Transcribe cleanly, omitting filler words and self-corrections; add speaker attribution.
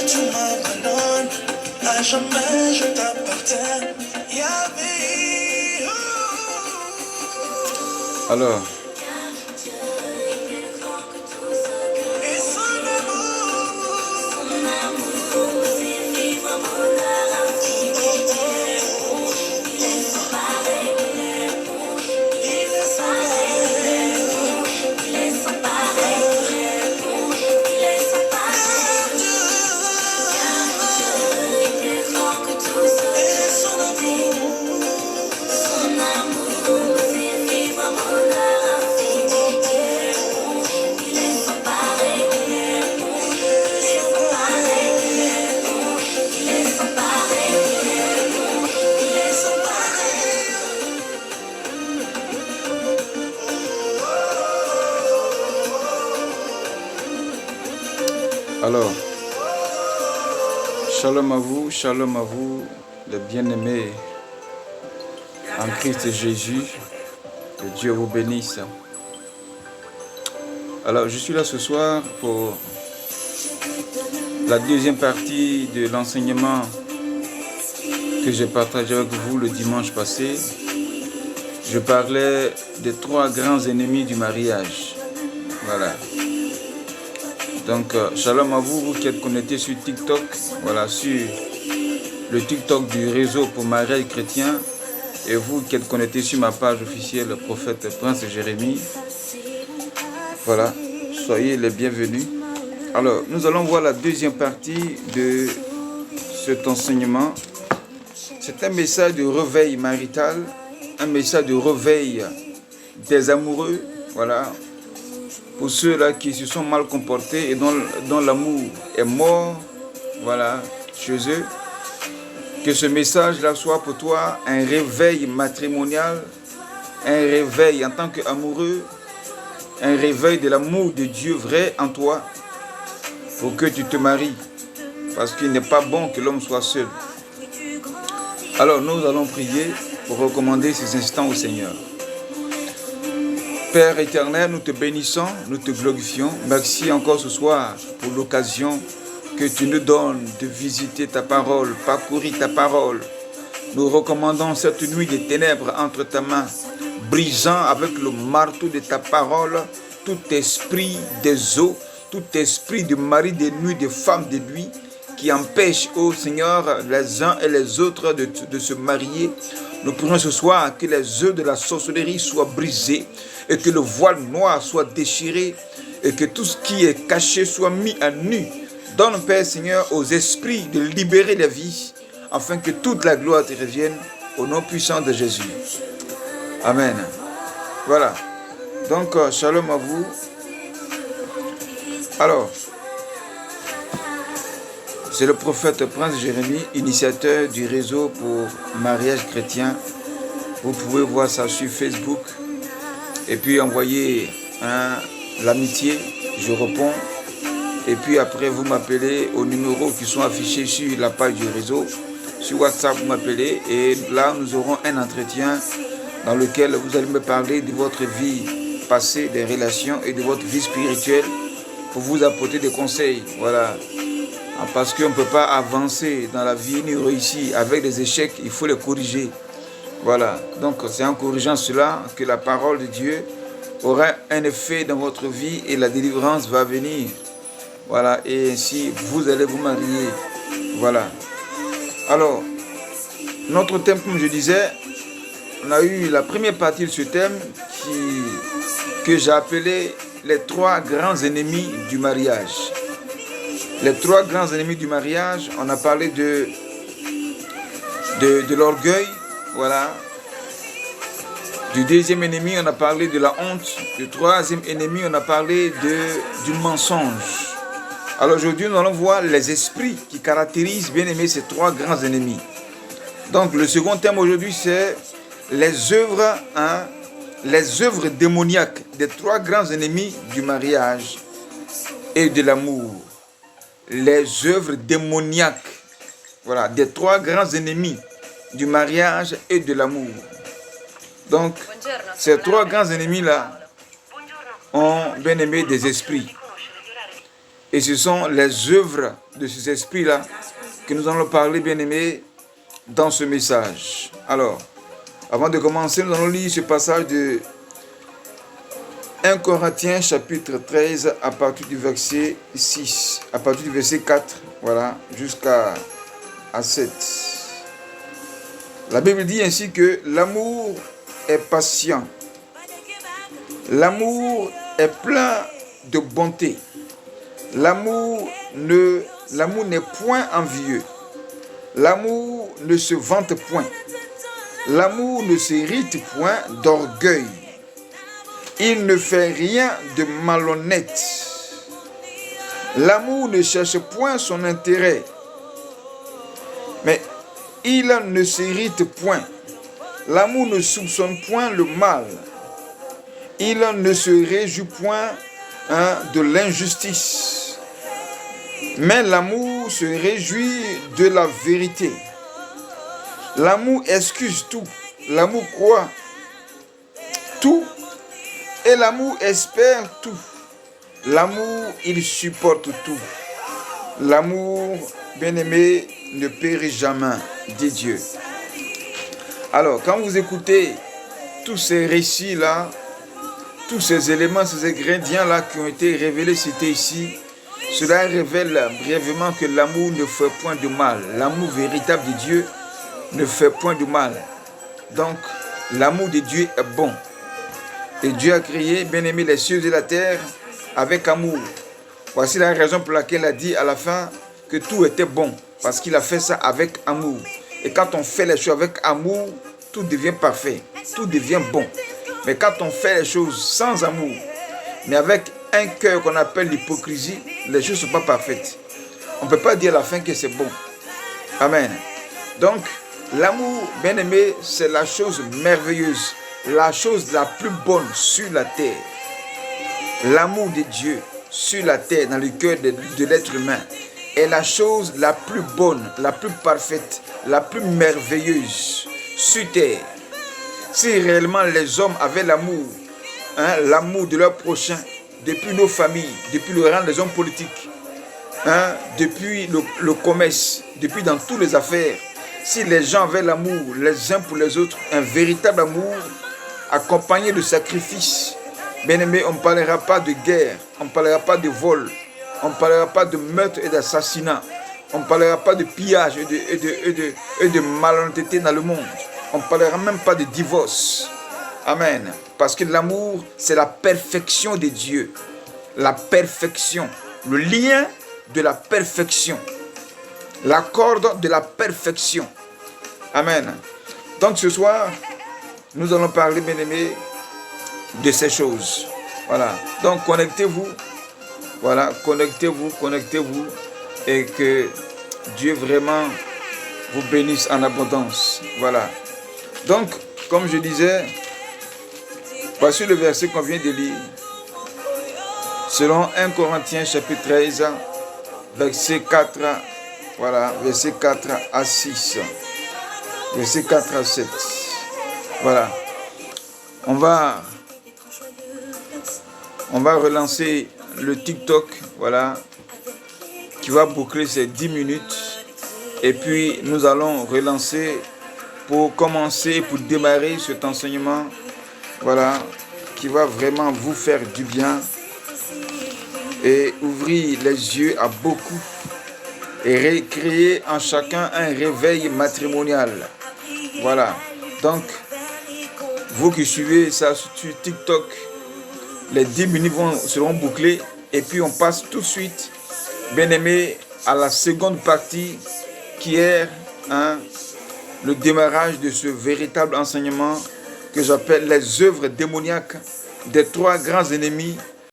Speaker 1: tu m'abandonnes, à jamais je t'appartiens.
Speaker 2: Alors, shalom à vous, les bien-aimés en Christ Jésus, que Dieu vous bénisse. Alors, je suis là ce soir pour la deuxième partie de l'enseignement que j'ai partagé avec vous le dimanche passé. Je parlais des 3 grands ennemis du mariage. Voilà. Donc, shalom à vous, vous qui êtes connectés sur TikTok, voilà, sur le TikTok du réseau pour mariage chrétien, et vous qui êtes connectés sur ma page officielle, le prophète Prince Jérémie. Voilà, soyez les bienvenus. Alors, nous allons voir la deuxième partie de cet enseignement. C'est un message de réveil marital, un message de réveil des amoureux, voilà. Pour ceux-là qui se sont mal comportés et dont l'amour est mort, voilà, chez eux. Que ce message-là soit pour toi un réveil matrimonial, un réveil en tant qu'amoureux, un réveil de l'amour de Dieu vrai en toi, pour que tu te maries. Parce qu'il n'est pas bon que l'homme soit seul. Alors nous allons prier pour recommander ces instants au Seigneur. Père éternel, nous te bénissons, nous te glorifions. Merci encore ce soir pour l'occasion que tu nous donnes de visiter ta parole, parcourir ta parole. Nous recommandons cette nuit des ténèbres entre ta main, brisant avec le marteau de ta parole tout esprit des eaux, tout esprit de mari de nuit, de femme de nuit, qui empêche, ô Seigneur, les uns et les autres de se marier. Nous prions ce soir que les œufs de la sorcellerie soient brisés et que le voile noir soit déchiré et que tout ce qui est caché soit mis à nu. Donne, Père Seigneur, aux esprits de libérer la vie afin que toute la gloire te revienne au nom puissant de Jésus. Amen. Voilà. Donc, shalom à vous. Alors, c'est le prophète Prince Jérémie, initiateur du réseau pour mariage chrétien. Vous pouvez voir ça sur Facebook. Et puis envoyer l'amitié, je réponds. Et puis après, vous m'appelez aux numéros qui sont affichés sur la page du réseau. Sur WhatsApp, vous m'appelez. Et là, nous aurons un entretien dans lequel vous allez me parler de votre vie passée, des relations et de votre vie spirituelle pour vous apporter des conseils. Voilà. Parce qu'on ne peut pas avancer dans la vie ni réussir avec des échecs, il faut les corriger. Voilà, donc c'est en corrigeant cela que la parole de Dieu aura un effet dans votre vie et la délivrance va venir. Voilà, et ainsi vous allez vous marier. Voilà. Alors, notre thème, comme je disais, on a eu la première partie de ce thème que j'ai appelé les 3 grands ennemis du mariage. Les 3 grands ennemis du mariage, on a parlé de l'orgueil, voilà. Du deuxième ennemi, on a parlé de la honte. Du troisième ennemi, on a parlé du mensonge. Alors aujourd'hui, nous allons voir les esprits qui caractérisent, bien aimé, ces 3 grands ennemis. Donc le second thème aujourd'hui, c'est les œuvres démoniaques des 3 grands ennemis du mariage et de l'amour. Les œuvres démoniaques, voilà, des 3 grands ennemis du mariage et de l'amour. Donc, ces 3 grands ennemis-là ont bien aimé des esprits. Et ce sont les œuvres de ces esprits-là que nous allons parler, bien-aimés, dans ce message. Alors, avant de commencer, nous allons lire ce passage de 1 Corinthiens chapitre 13 à partir du verset 6, à partir du verset 4, voilà, jusqu'à 7. La Bible dit ainsi que l'amour est patient. L'amour est plein de bonté. L'amour n'est point envieux. L'amour ne se vante point. L'amour ne s'irrite point d'orgueil. Il ne fait rien de malhonnête. L'amour ne cherche point son intérêt. Mais il ne s'irrite point. L'amour ne soupçonne point le mal. Il ne se réjouit point de l'injustice. Mais l'amour se réjouit de la vérité. L'amour excuse tout. L'amour croit tout. Et l'amour espère tout. L'amour, il supporte tout. L'amour, bien-aimé, ne périt jamais, dit Dieu. Alors, quand vous écoutez tous ces récits-là, tous ces éléments, ces ingrédients-là qui ont été révélés, cités ici, cela révèle brièvement que l'amour ne fait point de mal. L'amour véritable de Dieu ne fait point de mal. Donc, l'amour de Dieu est bon. Et Dieu a créé, bien-aimé, les cieux et la terre avec amour. Voici la raison pour laquelle il a dit à la fin que tout était bon. Parce qu'il a fait ça avec amour. Et quand on fait les choses avec amour, tout devient parfait. Tout devient bon. Mais quand on fait les choses sans amour, mais avec un cœur qu'on appelle l'hypocrisie, les choses ne sont pas parfaites. On ne peut pas dire à la fin que c'est bon. Amen. Donc, l'amour, bien-aimé, c'est la chose merveilleuse. La chose la plus bonne sur la terre. L'amour de Dieu sur la terre, dans le cœur de l'être humain, est la chose la plus bonne, la plus parfaite, la plus merveilleuse sur terre. Si réellement les hommes avaient l'amour, l'amour de leur prochain, depuis nos familles, depuis le rang des hommes politiques, depuis le commerce, depuis dans toutes les affaires, si les gens avaient l'amour les uns pour les autres, un véritable amour, accompagné de sacrifices, bien aimé, on ne parlera pas de guerre, on ne parlera pas de vol, on ne parlera pas de meurtre et d'assassinat, on ne parlera pas de pillage et de malhonnêteté dans le monde, on ne parlera même pas de divorce. Amen. Parce que l'amour, c'est la perfection de Dieu, la perfection, le lien de la perfection, la corde de la perfection. Amen. Donc ce soir, nous allons parler, bien aimés, de ces choses. Voilà. Donc connectez-vous. Voilà. Connectez-vous. Et que Dieu vraiment vous bénisse en abondance. Voilà. Donc, comme je disais, voici le verset qu'on vient de lire. Selon 1 Corinthiens chapitre 13, verset 4. Voilà. Verset 4 à 6. Verset 4 à 7. Voilà. On va relancer le TikTok, voilà, qui va boucler ces 10 minutes. Et puis, nous allons relancer pour commencer, pour démarrer cet enseignement, voilà, qui va vraiment vous faire du bien et ouvrir les yeux à beaucoup et créer en chacun un réveil matrimonial. Voilà. Donc, vous qui suivez ça sur TikTok, les 10 minutes seront bouclées et puis on passe tout de suite, bien aimé, à la seconde partie qui est le démarrage de ce véritable enseignement que j'appelle les œuvres démoniaques des 3 grands ennemis